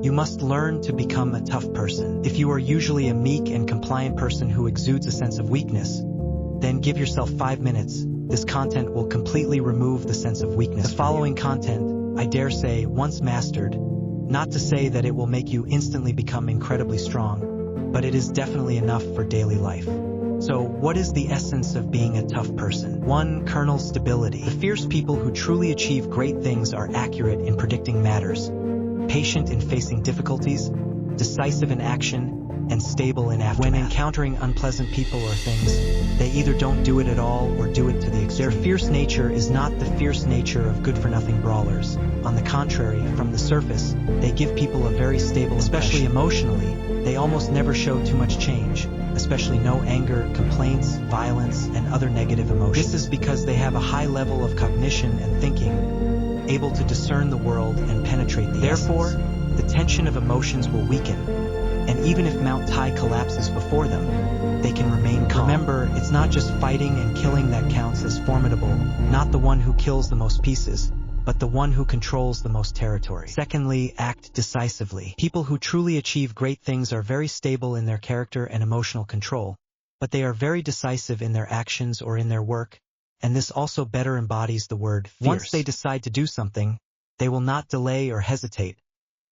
You must learn to become a tough person. If you are usually a meek and compliant person who exudes a sense of weakness, then give yourself 5 minutes. This content will completely remove the sense of weakness. The following content, I dare say, once mastered, not to say that it will make you instantly become incredibly strong, but it is definitely enough for daily life. So, what is the essence of being a tough person? 1. Kernel stability. The fierce people who truly achieve great things are accurate in predicting matters, patient in facing difficulties, decisive in action, and stable in aftermath. When encountering unpleasant people or things, they either don't do it at all or do it to the extreme. Their fierce nature is not the fierce nature of good-for-nothing brawlers. On the contrary, from the surface, they give people a very stable especially impression. Emotionally, they almost never show too much change, especially no anger, complaints, violence, and other negative emotions. This is because they have a high level of cognition and thinking, able to discern the world and penetrate the Therefore, essence. The tension of emotions will weaken, and even if Mount Tai collapses before them, they can remain calm. Remember, it's not just fighting and killing that counts as formidable, not the one who kills the most pieces, but the one who controls the most territory. Secondly, act decisively. People who truly achieve great things are very stable in their character and emotional control, but they are very decisive in their actions or in their work, and this also better embodies the word fierce. Once they decide to do something, they will not delay or hesitate,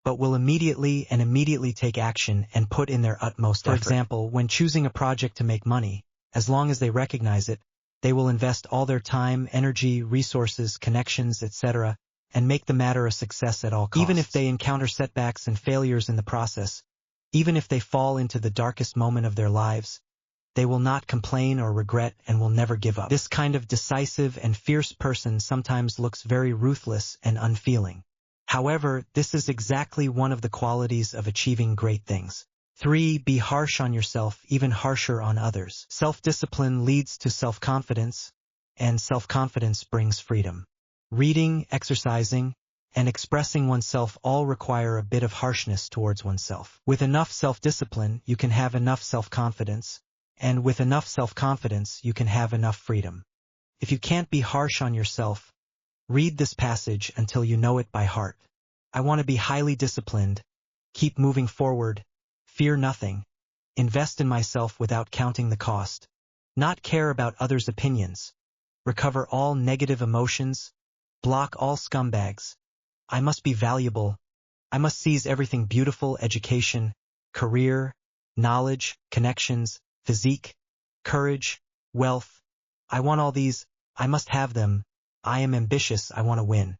but will immediately take action and put in their utmost effort. For example, when choosing a project to make money, as long as they recognize it, they will invest all their time, energy, resources, connections, etc., and make the matter a success at all costs. Even if they encounter setbacks and failures in the process, even if they fall into the darkest moment of their lives, they will not complain or regret and will never give up. This kind of decisive and fierce person sometimes looks very ruthless and unfeeling. However, this is exactly one of the qualities of achieving great things. 3. Be harsh on yourself, even harsher on others. Self-discipline leads to self-confidence, and self-confidence brings freedom. Reading, exercising, and expressing oneself all require a bit of harshness towards oneself. With enough self-discipline, you can have enough self-confidence, and with enough self-confidence, you can have enough freedom. If you can't be harsh on yourself, read this passage until you know it by heart. I want to be highly disciplined, keep moving forward, fear nothing, invest in myself without counting the cost, not care about others' opinions, recover all negative emotions, block all scumbags. I must be valuable. I must seize everything beautiful: education, career, knowledge, connections, physique, courage, wealth. I want all these. I must have them. I am ambitious. I want to win.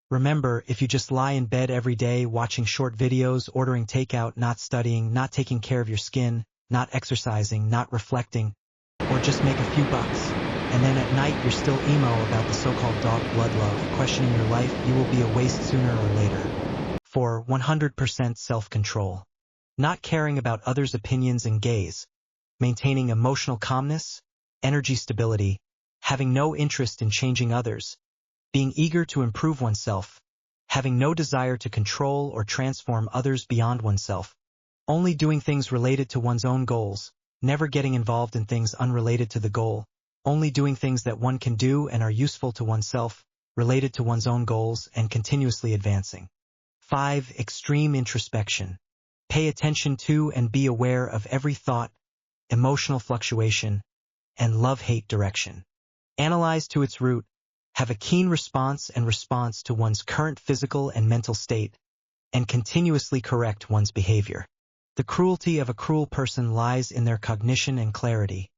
Remember, if you just lie in bed every day watching short videos, ordering takeout, not studying, not taking care of your skin, not exercising, not reflecting, or just make a few bucks, and then at night you're still emo about the so-called dog blood love, questioning your life, you will be a waste sooner or later. 4. 100% self-control. Not caring about others' opinions and gaze, maintaining emotional calmness, energy stability, having no interest in changing others, being eager to improve oneself, having no desire to control or transform others beyond oneself, only doing things related to one's own goals, never getting involved in things unrelated to the goal, only doing things that one can do and are useful to oneself, related to one's own goals, and continuously advancing. 5. Extreme introspection. Pay attention to and be aware of every thought, emotional fluctuation, and love-hate direction. Analyze to its root, have a keen response to one's current physical and mental state, and continuously correct one's behavior. The cruelty of a cruel person lies in their cognition and clarity,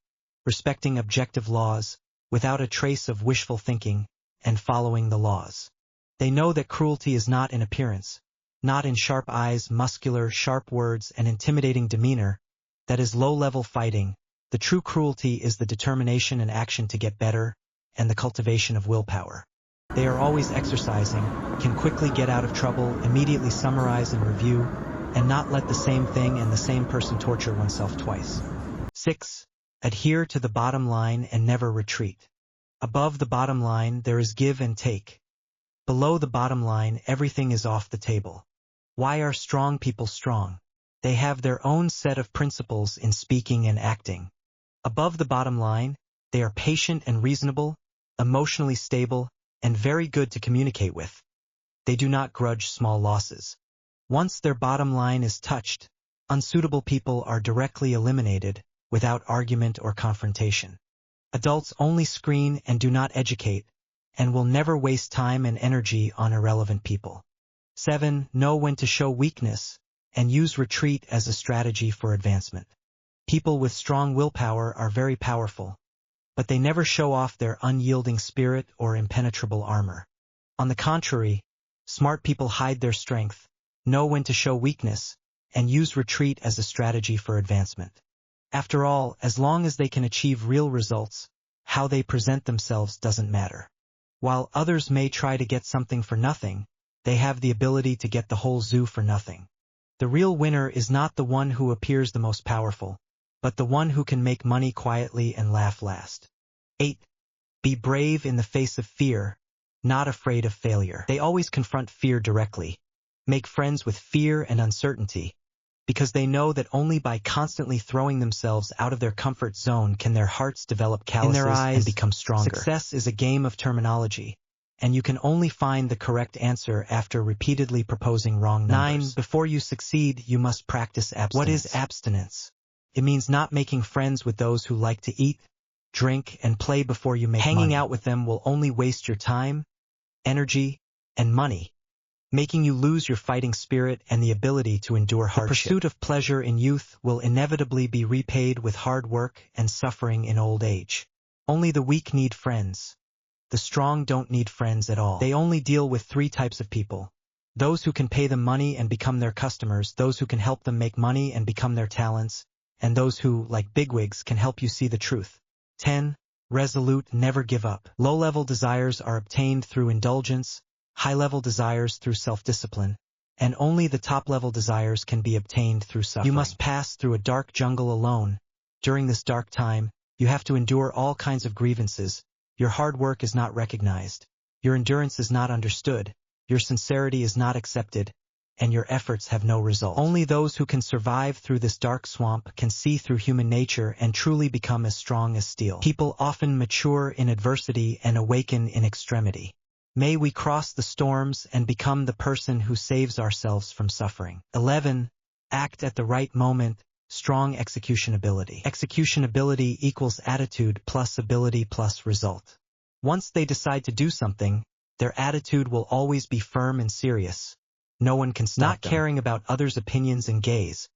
respecting objective laws, without a trace of wishful thinking, and following the laws. They know that cruelty is not in appearance, not in sharp eyes, muscular, sharp words, and intimidating demeanor. That is low-level fighting. The true cruelty is the determination and action to get better, and the cultivation of willpower. They are always exercising, can quickly get out of trouble, immediately summarize and review, and not let the same thing and the same person torture oneself twice. 6. Adhere to the bottom line and never retreat. Above the bottom line, there is give and take. Below the bottom line, everything is off the table. Why are strong people strong? They have their own set of principles in speaking and acting. Above the bottom line, they are patient and reasonable, emotionally stable, and very good to communicate with. They do not grudge small losses. Once their bottom line is touched, unsuitable people are directly eliminated without argument or confrontation. Adults only screen and do not educate, and will never waste time and energy on irrelevant people. 7. Know when to show weakness, and use retreat as a strategy for advancement. People with strong willpower are very powerful, but they never show off their unyielding spirit or impenetrable armor. On the contrary, smart people hide their strength, know when to show weakness, and use retreat as a strategy for advancement. After all, as long as they can achieve real results, how they present themselves doesn't matter. While others may try to get something for nothing, they have the ability to get the whole zoo for nothing. The real winner is not the one who appears the most powerful, but the one who can make money quietly and laugh last. 8. Be brave in the face of fear, not afraid of failure. They always confront fear directly, make friends with fear and uncertainty, because they know that only by constantly throwing themselves out of their comfort zone can their hearts develop calluses in their eyes and become stronger. Success is a game of terminology, and you can only find the correct answer after repeatedly proposing wrong numbers. 9. Before you succeed, you must practice abstinence. What is abstinence? It means not making friends with those who like to eat, drink, and play before you make money. Hanging out with them will only waste your time, energy, and money, making you lose your fighting spirit and the ability to endure hardship. The pursuit of pleasure in youth will inevitably be repaid with hard work and suffering in old age. Only the weak need friends. The strong don't need friends at all. They only deal with 3 types of people: those who can pay them money and become their customers, those who can help them make money and become their talents, and those who, like bigwigs, can help you see the truth. 10. Resolute, never give up. Low-level desires are obtained through indulgence, high-level desires through self-discipline, and only the top-level desires can be obtained through suffering. You must pass through a dark jungle alone. During this dark time, you have to endure all kinds of grievances. Your hard work is not recognized, your endurance is not understood, your sincerity is not accepted, and your efforts have no result. Only those who can survive through this dark swamp can see through human nature and truly become as strong as steel. People often mature in adversity and awaken in extremity. May we cross the storms and become the person who saves ourselves from suffering. 11. Act at the right moment, strong execution ability. Execution ability equals attitude plus ability plus result. Once they decide to do something, their attitude will always be firm and serious. No one can stop them. Not caring about others' opinions and gaze,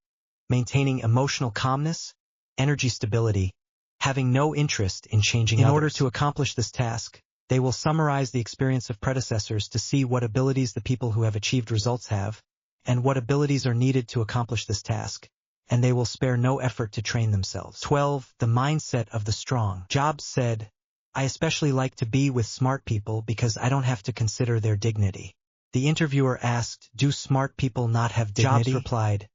maintaining emotional calmness, energy stability, having no interest in changing others. In order to accomplish this task, they will summarize the experience of predecessors to see what abilities the people who have achieved results have, and what abilities are needed to accomplish this task, and they will spare no effort to train themselves. 12. The mindset of the strong. Jobs said, "I especially like to be with smart people because I don't have to consider their dignity." The interviewer asked, "Do smart people not have dignity?" Jobs replied,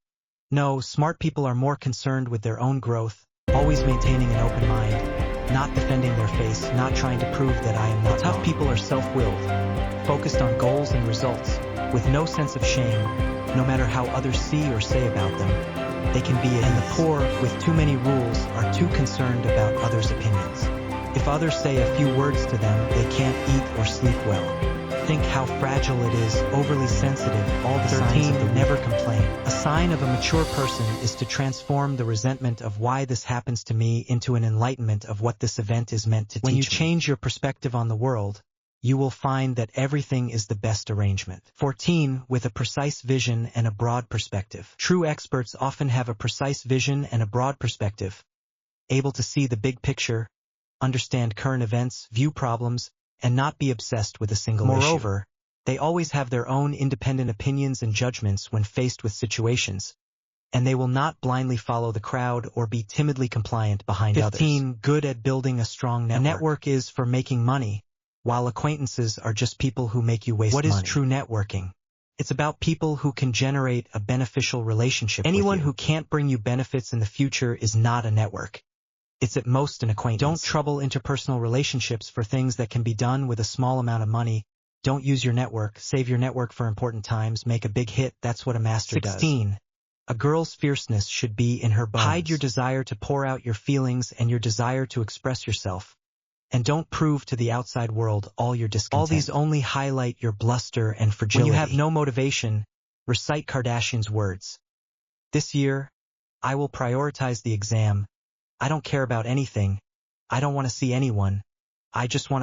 "No, smart people are more concerned with their own growth, always maintaining an open mind, not defending their face, not trying to prove that I am not wrong. Tough people are self-willed, focused on goals and results, with no sense of shame, no matter how others see or say about them. They can be at ease. And the poor, with too many rules, are too concerned about others' opinions. If others say a few words to them, they can't eat or sleep well. Think how fragile it is, overly sensitive, all the 13, signs of the never complain. A sign of a mature person is to transform the resentment of why this happens to me into an enlightenment of what this event is meant to teach me. When you change your perspective on the world, you will find that everything is the best arrangement. 14. With a precise vision and a broad perspective. True experts often have a precise vision and a broad perspective, able to see the big picture, understand current events, view problems, and not be obsessed with a single issue. Moreover, they always have their own independent opinions and judgments when faced with situations, and they will not blindly follow the crowd or be timidly compliant behind 15. Others. Good at building a strong network. A network is for making money, while acquaintances are just people who make you waste money. What is true networking? It's about people who can generate a beneficial relationship with you. Anyone who can't bring you benefits in the future is not a network. It's at most an acquaintance. Don't trouble interpersonal relationships for things that can be done with a small amount of money. Don't use your network. Save your network for important times. Make a big hit. That's what a master 16. Does. A girl's fierceness should be in her bones. Hide your desire to pour out your feelings and your desire to express yourself. And don't prove to the outside world all your discontent. All these only highlight your bluster and fragility. When you have no motivation, Recite Kardashian's words. This year, I will prioritize the exam. I don't care about anything. I don't want to see anyone. I just want to